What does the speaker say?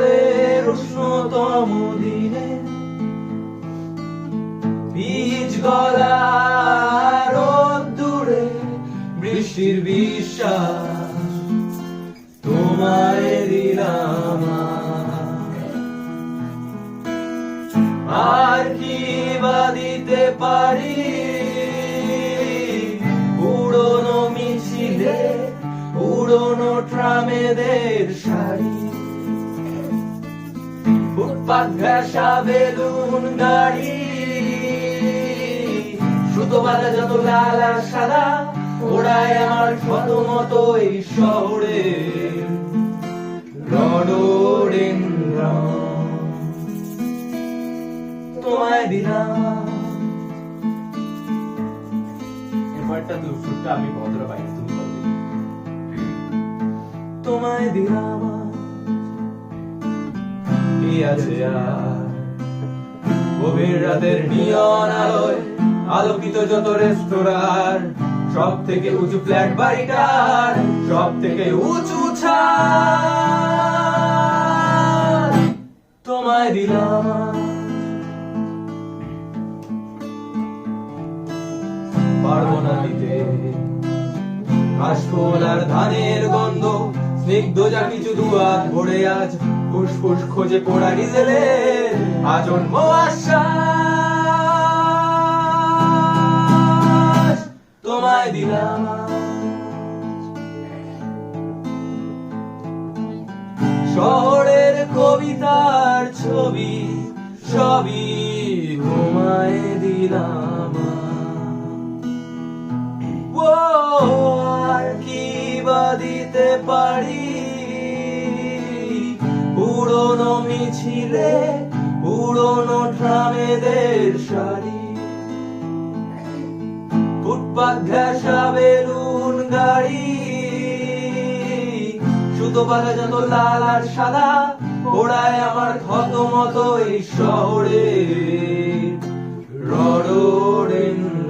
শহরের উষ্ণতম দিনে বীজ গলা রোদ্দুরে বৃষ্টির বিশ্বাস তোমায় দিলাম আর কি বা দিতে পারি পুরনো মিছিলে পুরনো ট্রামেদের শাড়ি ফুটপাত ঘেঁষা বেলুন গাড়ি সুতো বাঁধা যত লাল আর সাদা ওড়ায় আমার শত মতো এই শহরে রডোডেনড্রন তোমায় দিলাম। এবারটা তো সুরটা আমি ভদ্র পাই তুমি বলবে। তোমায় দিলাম কি আছে আর গভীর রাতের নিয়ন আলোয় আলোকিত যত রেস্তোরাঁ সব থেকে উঁচু ফ্ল্যাট বাড়িটার সব থেকে উঁচু ছাদ তোমায় দিলাম পারবো না দিতে কাশফুল আর ধানের গন্ধ স্নিগ্ধ যা কিছু দুয়াত ভরে আজ ফুসফুস খোঁজে পোড়া ডিজেলে আজন্ম আশ্বাস তোমায় দিলাম শহরের কবিতার ছবি সবই তোমায় দিলাম আর কি বা দিতে পারি পুরনো মিছিলে পুরনো ট্রামেদের শাড়ি ফুটপাত ঘেঁষা বেলুন গাড়ি সুতো বাঁধা যত লাল আর সাদা ওড়ায় আমার ক্ষত মতো এই শহরে রডোডেনড্রন